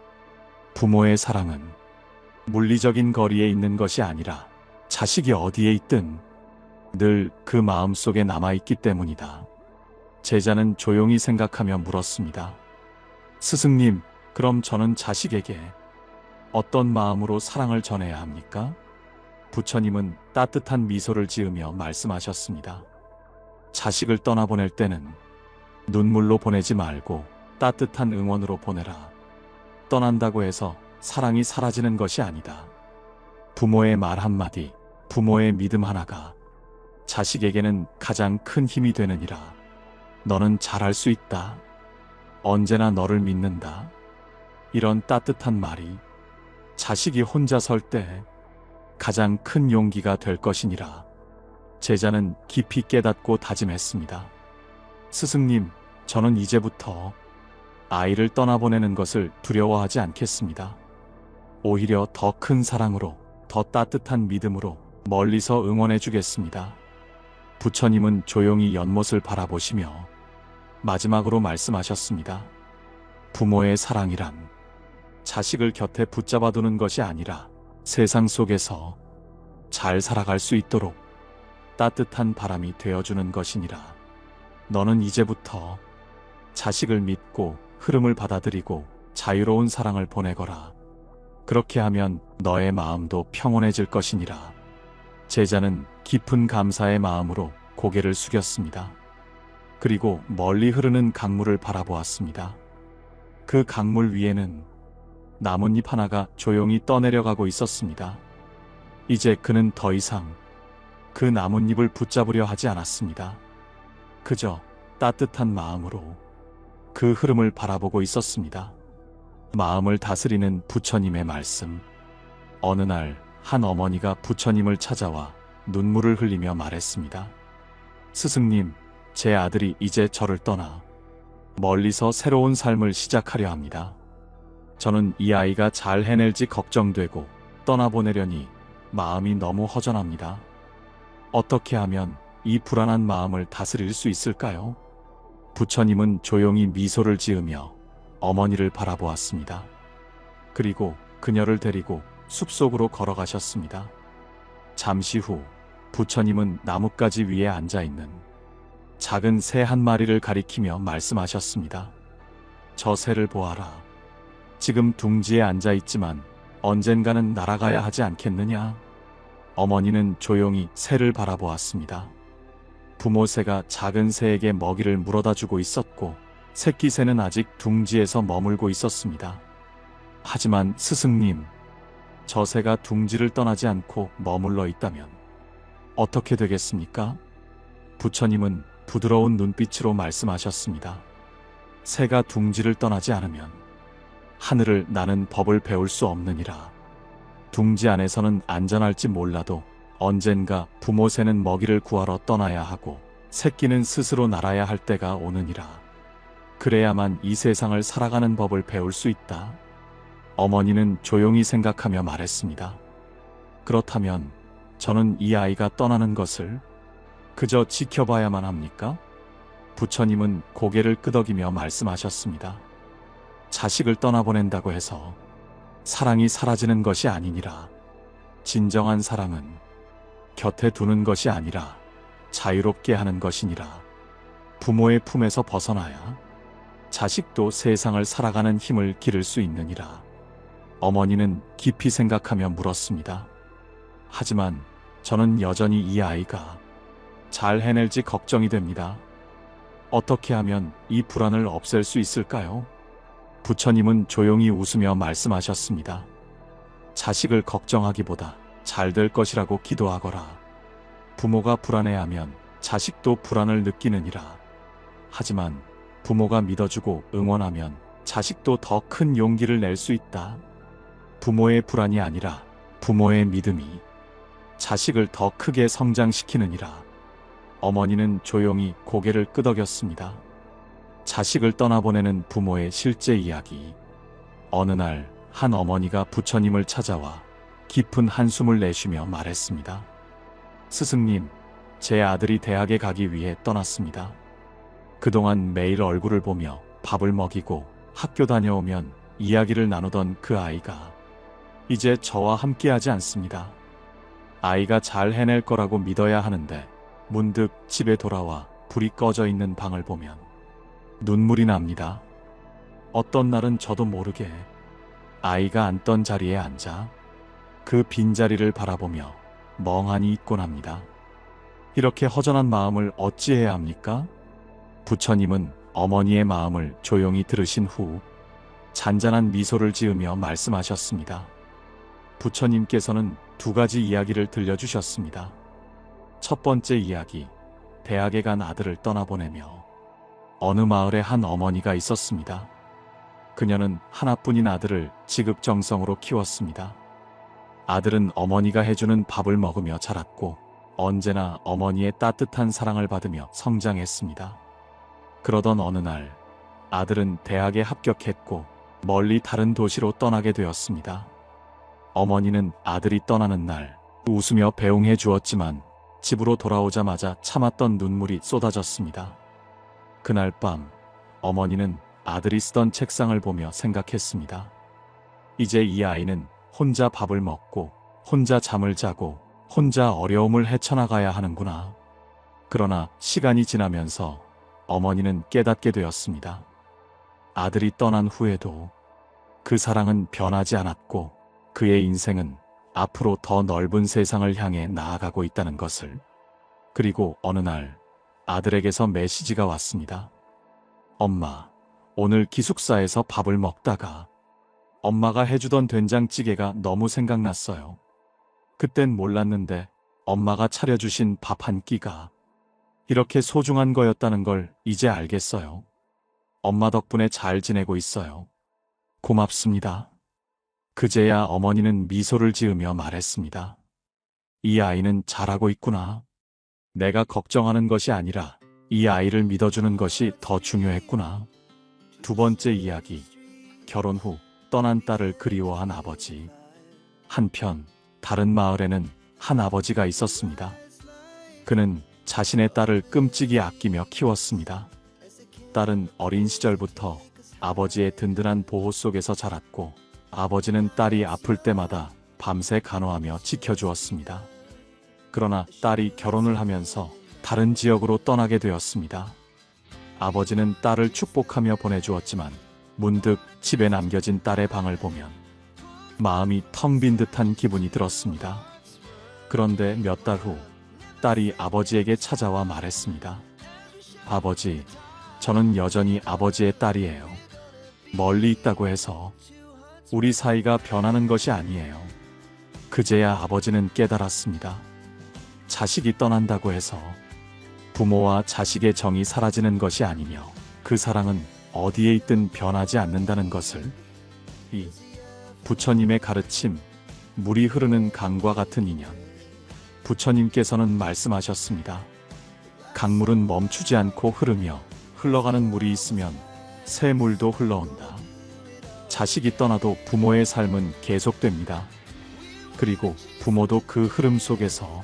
부모의 사랑은 물리적인 거리에 있는 것이 아니라 자식이 어디에 있든 늘 그 마음 속에 남아있기 때문이다. 제자는 조용히 생각하며 물었습니다. 스승님, 그럼 저는 자식에게 어떤 마음으로 사랑을 전해야 합니까? 부처님은 따뜻한 미소를 지으며 말씀하셨습니다. 자식을 떠나보낼 때는 눈물로 보내지 말고 따뜻한 응원으로 보내라. 떠난다고 해서 사랑이 사라지는 것이 아니다. 부모의 말 한마디, 부모의 믿음 하나가 자식에게는 가장 큰 힘이 되느니라. 너는 잘할 수 있다. 언제나 너를 믿는다. 이런 따뜻한 말이 자식이 혼자 설 때 가장 큰 용기가 될 것이니라. 제자는 깊이 깨닫고 다짐했습니다. 스승님, 저는 이제부터 아이를 떠나보내는 것을 두려워하지 않겠습니다. 오히려 더 큰 사랑으로, 더 따뜻한 믿음으로 멀리서 응원해 주겠습니다. 부처님은 조용히 연못을 바라보시며 마지막으로 말씀하셨습니다. 부모의 사랑이란 자식을 곁에 붙잡아두는 것이 아니라 세상 속에서 잘 살아갈 수 있도록 따뜻한 바람이 되어주는 것이니라. 너는 이제부터 자식을 믿고 흐름을 받아들이고 자유로운 사랑을 보내거라. 그렇게 하면 너의 마음도 평온해질 것이니라. 제자는 깊은 감사의 마음으로 고개를 숙였습니다. 그리고 멀리 흐르는 강물을 바라보았습니다. 그 강물 위에는 나뭇잎 하나가 조용히 떠내려가고 있었습니다. 이제 그는 더 이상 그 나뭇잎을 붙잡으려 하지 않았습니다. 그저 따뜻한 마음으로 그 흐름을 바라보고 있었습니다. 마음을 다스리는 부처님의 말씀. 어느 날 한 어머니가 부처님을 찾아와 눈물을 흘리며 말했습니다. 스승님, 제 아들이 이제 저를 떠나 멀리서 새로운 삶을 시작하려 합니다. 저는 이 아이가 잘 해낼지 걱정되고 떠나보내려니 마음이 너무 허전합니다. 어떻게 하면 이 불안한 마음을 다스릴 수 있을까요? 부처님은 조용히 미소를 지으며 어머니를 바라보았습니다. 그리고 그녀를 데리고 숲속으로 걸어가셨습니다. 잠시 후 부처님은 나뭇가지 위에 앉아있는 작은 새 한 마리를 가리키며 말씀하셨습니다. 저 새를 보아라. 지금 둥지에 앉아있지만 언젠가는 날아가야 하지 않겠느냐? 어머니는 조용히 새를 바라보았습니다. 부모 새가 작은 새에게 먹이를 물어다 주고 있었고 새끼 새는 아직 둥지에서 머물고 있었습니다. 하지만 스승님, 저 새가 둥지를 떠나지 않고 머물러 있다면 어떻게 되겠습니까? 부처님은 부드러운 눈빛으로 말씀하셨습니다. 새가 둥지를 떠나지 않으면 하늘을 나는 법을 배울 수 없느니라. 둥지 안에서는 안전할지 몰라도 언젠가 부모 새는 먹이를 구하러 떠나야 하고 새끼는 스스로 날아야 할 때가 오느니라. 그래야만 이 세상을 살아가는 법을 배울 수 있다. 어머니는 조용히 생각하며 말했습니다. 그렇다면 저는 이 아이가 떠나는 것을 그저 지켜봐야만 합니까? 부처님은 고개를 끄덕이며 말씀하셨습니다. 자식을 떠나보낸다고 해서 사랑이 사라지는 것이 아니니라. 진정한 사랑은 곁에 두는 것이 아니라 자유롭게 하는 것이니라. 부모의 품에서 벗어나야 자식도 세상을 살아가는 힘을 기를 수 있느니라. 어머니는 깊이 생각하며 물었습니다. 하지만 저는 여전히 이 아이가 잘 해낼지 걱정이 됩니다. 어떻게 하면 이 불안을 없앨 수 있을까요? 부처님은 조용히 웃으며 말씀하셨습니다. 자식을 걱정하기보다 잘 될 것이라고 기도하거라. 부모가 불안해하면 자식도 불안을 느끼느니라. 하지만 부모가 믿어주고 응원하면 자식도 더 큰 용기를 낼 수 있다. 부모의 불안이 아니라 부모의 믿음이 자식을 더 크게 성장시키느니라. 어머니는 조용히 고개를 끄덕였습니다. 자식을 떠나보내는 부모의 실제 이야기. 어느 날 한 어머니가 부처님을 찾아와 깊은 한숨을 내쉬며 말했습니다. 스승님, 제 아들이 대학에 가기 위해 떠났습니다. 그동안 매일 얼굴을 보며 밥을 먹이고 학교 다녀오면 이야기를 나누던 그 아이가 이제 저와 함께하지 않습니다. 아이가 잘 해낼 거라고 믿어야 하는데 문득 집에 돌아와 불이 꺼져 있는 방을 보면 눈물이 납니다. 어떤 날은 저도 모르게 아이가 앉던 자리에 앉아 그 빈자리를 바라보며 멍하니 있곤 합니다. 이렇게 허전한 마음을 어찌해야 합니까? 부처님은 어머니의 마음을 조용히 들으신 후 잔잔한 미소를 지으며 말씀하셨습니다. 부처님께서는 두 가지 이야기를 들려주셨습니다. 첫 번째 이야기, 대학에 간 아들을 떠나보내며 어느 마을에 한 어머니가 있었습니다. 그녀는 하나뿐인 아들을 지극정성으로 키웠습니다. 아들은 어머니가 해주는 밥을 먹으며 자랐고 언제나 어머니의 따뜻한 사랑을 받으며 성장했습니다. 그러던 어느 날 아들은 대학에 합격했고 멀리 다른 도시로 떠나게 되었습니다. 어머니는 아들이 떠나는 날 웃으며 배웅해 주었지만 집으로 돌아오자마자 참았던 눈물이 쏟아졌습니다. 그날 밤 어머니는 아들이 쓰던 책상을 보며 생각했습니다. 이제 이 아이는 혼자 밥을 먹고 혼자 잠을 자고 혼자 어려움을 헤쳐나가야 하는구나. 그러나 시간이 지나면서 어머니는 깨닫게 되었습니다. 아들이 떠난 후에도 그 사랑은 변하지 않았고 그의 인생은 앞으로 더 넓은 세상을 향해 나아가고 있다는 것을. 그리고 어느 날 아들에게서 메시지가 왔습니다. 엄마, 오늘 기숙사에서 밥을 먹다가 엄마가 해주던 된장찌개가 너무 생각났어요. 그땐 몰랐는데 엄마가 차려주신 밥 한 끼가 이렇게 소중한 거였다는 걸 이제 알겠어요. 엄마 덕분에 잘 지내고 있어요. 고맙습니다. 그제야 어머니는 미소를 지으며 말했습니다. 이 아이는 잘하고 있구나. 내가 걱정하는 것이 아니라 이 아이를 믿어주는 것이 더 중요했구나. 두 번째 이야기, 결혼 후 떠난 딸을 그리워한 아버지. 한편 다른 마을에는 한 아버지가 있었습니다. 그는 자신의 딸을 끔찍이 아끼며 키웠습니다. 딸은 어린 시절부터 아버지의 든든한 보호 속에서 자랐고 아버지는 딸이 아플 때마다 밤새 간호하며 지켜주었습니다. 그러나 딸이 결혼을 하면서 다른 지역으로 떠나게 되었습니다. 아버지는 딸을 축복하며 보내주었지만 문득 집에 남겨진 딸의 방을 보면 마음이 텅 빈 듯한 기분이 들었습니다. 그런데 몇 달 후 딸이 아버지에게 찾아와 말했습니다. 아버지, 저는 여전히 아버지의 딸이에요. 멀리 있다고 해서 우리 사이가 변하는 것이 아니에요. 그제야 아버지는 깨달았습니다. 자식이 떠난다고 해서 부모와 자식의 정이 사라지는 것이 아니며 그 사랑은 어디에 있든 변하지 않는다는 것을. 이 부처님의 가르침, 물이 흐르는 강과 같은 인연. 부처님께서는 말씀하셨습니다. 강물은 멈추지 않고 흐르며 흘러가는 물이 있으면 새 물도 흘러온다. 자식이 떠나도 부모의 삶은 계속됩니다. 그리고 부모도 그 흐름 속에서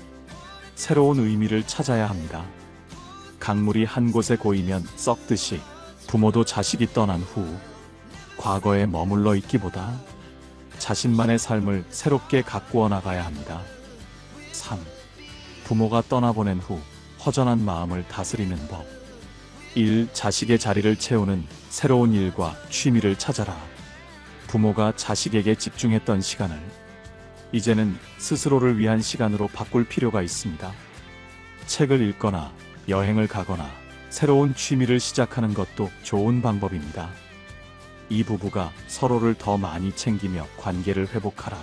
새로운 의미를 찾아야 합니다. 강물이 한 곳에 고이면 썩듯이 부모도 자식이 떠난 후 과거에 머물러 있기보다 자신만의 삶을 새롭게 가꾸어 나가야 합니다. 3. 부모가 떠나보낸 후 허전한 마음을 다스리는 법. 1. 자식의 자리를 채우는 새로운 일과 취미를 찾아라. 부모가 자식에게 집중했던 시간을 이제는 스스로를 위한 시간으로 바꿀 필요가 있습니다. 책을 읽거나 여행을 가거나 새로운 취미를 시작하는 것도 좋은 방법입니다. 이 부부가 서로를 더 많이 챙기며 관계를 회복하라.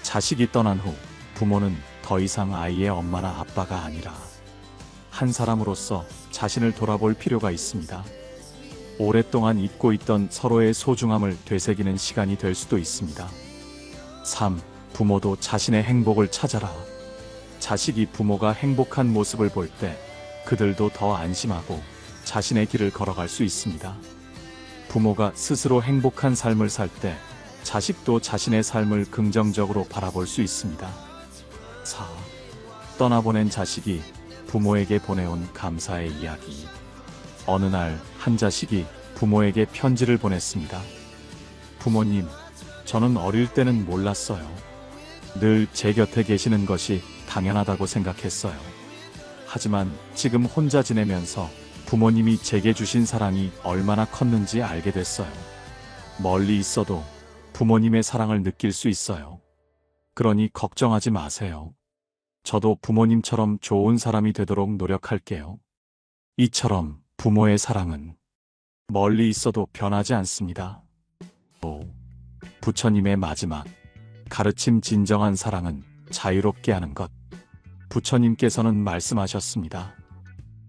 자식이 떠난 후 부모는 더 이상 아이의 엄마나 아빠가 아니라 한 사람으로서 자신을 돌아볼 필요가 있습니다. 오랫동안 잊고 있던 서로의 소중함을 되새기는 시간이 될 수도 있습니다. 3. 부모도 자신의 행복을 찾아라. 자식이 부모가 행복한 모습을 볼 때 그들도 더 안심하고 자신의 길을 걸어갈 수 있습니다. 부모가 스스로 행복한 삶을 살 때 자식도 자신의 삶을 긍정적으로 바라볼 수 있습니다. 4. 떠나보낸 자식이 부모에게 보내온 감사의 이야기. 어느 날 한 자식이 부모에게 편지를 보냈습니다. 부모님, 저는 어릴 때는 몰랐어요. 늘 제 곁에 계시는 것이 당연하다고 생각했어요. 하지만 지금 혼자 지내면서 부모님이 제게 주신 사랑이 얼마나 컸는지 알게 됐어요. 멀리 있어도 부모님의 사랑을 느낄 수 있어요. 그러니 걱정하지 마세요. 저도 부모님처럼 좋은 사람이 되도록 노력할게요. 이처럼 부모의 사랑은 멀리 있어도 변하지 않습니다. 5. 부처님의 마지막 가르침. 진정한 사랑은 자유롭게 하는 것. 부처님께서는 말씀하셨습니다.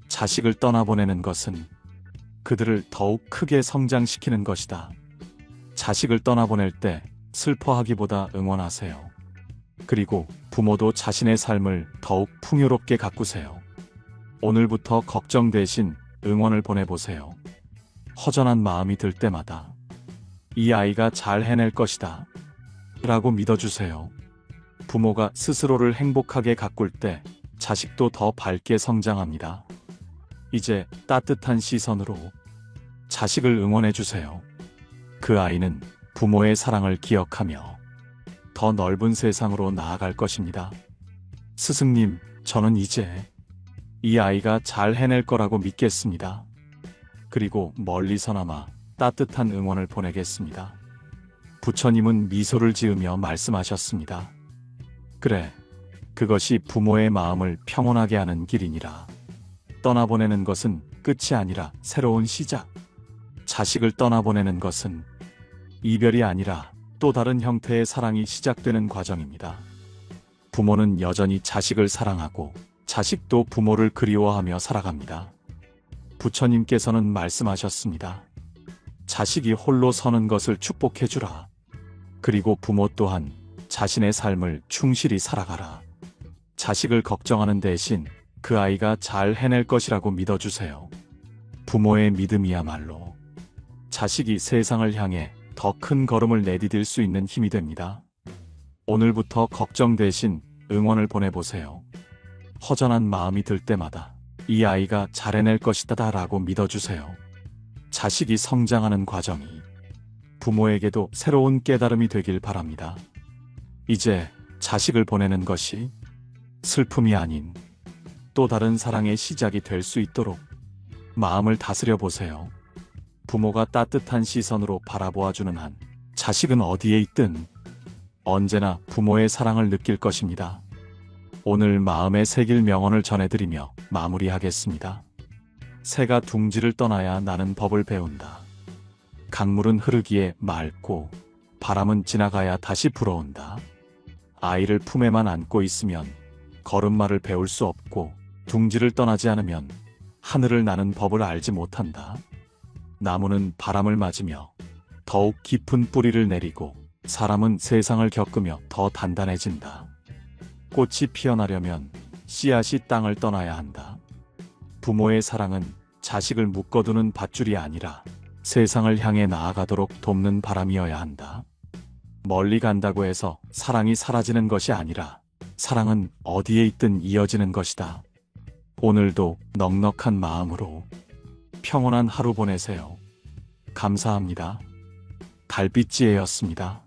자식을 떠나보내는 것은 그들을 더욱 크게 성장시키는 것이다. 자식을 떠나보낼 때 슬퍼하기보다 응원하세요. 그리고 부모도 자신의 삶을 더욱 풍요롭게 가꾸세요. 오늘부터 걱정 대신 응원을 보내보세요. 허전한 마음이 들 때마다 이 아이가 잘 해낼 것이다 라고 믿어주세요. 부모가 스스로를 행복하게 가꿀 때 자식도 더 밝게 성장합니다. 이제 따뜻한 시선으로 자식을 응원해주세요. 그 아이는 부모의 사랑을 기억하며 더 넓은 세상으로 나아갈 것입니다. 스승님, 저는 이제 이 아이가 잘 해낼 거라고 믿겠습니다. 그리고 멀리서나마 따뜻한 응원을 보내겠습니다. 부처님은 미소를 지으며 말씀하셨습니다. 그래, 그것이 부모의 마음을 평온하게 하는 길이니라. 떠나보내는 것은 끝이 아니라 새로운 시작. 자식을 떠나보내는 것은 이별이 아니라 또 다른 형태의 사랑이 시작되는 과정입니다. 부모는 여전히 자식을 사랑하고 자식도 부모를 그리워하며 살아갑니다. 부처님께서는 말씀하셨습니다. 자식이 홀로 서는 것을 축복해주라. 그리고 부모 또한 자신의 삶을 충실히 살아가라. 자식을 걱정하는 대신 그 아이가 잘 해낼 것이라고 믿어주세요. 부모의 믿음이야말로 자식이 세상을 향해 더 큰 걸음을 내디딜 수 있는 힘이 됩니다. 오늘부터 걱정 대신 응원을 보내보세요. 허전한 마음이 들 때마다 이 아이가 잘 해낼 것이다 라고 믿어주세요. 자식이 성장하는 과정이 부모에게도 새로운 깨달음이 되길 바랍니다. 이제 자식을 보내는 것이 슬픔이 아닌 또 다른 사랑의 시작이 될 수 있도록 마음을 다스려 보세요. 부모가 따뜻한 시선으로 바라보아주는 한 자식은 어디에 있든 언제나 부모의 사랑을 느낄 것입니다. 오늘 마음에 새길 명언을 전해드리며 마무리하겠습니다. 새가 둥지를 떠나야 나는 법을 배운다. 강물은 흐르기에 맑고 바람은 지나가야 다시 불어온다. 아이를 품에만 안고 있으면 걸음마를 배울 수 없고 둥지를 떠나지 않으면 하늘을 나는 법을 알지 못한다. 나무는 바람을 맞으며 더욱 깊은 뿌리를 내리고 사람은 세상을 겪으며 더 단단해진다. 꽃이 피어나려면 씨앗이 땅을 떠나야 한다. 부모의 사랑은 자식을 묶어두는 밧줄이 아니라 세상을 향해 나아가도록 돕는 바람이어야 한다. 멀리 간다고 해서 사랑이 사라지는 것이 아니라 사랑은 어디에 있든 이어지는 것이다. 오늘도 넉넉한 마음으로 평온한 하루 보내세요. 감사합니다. 달빛지혜였습니다.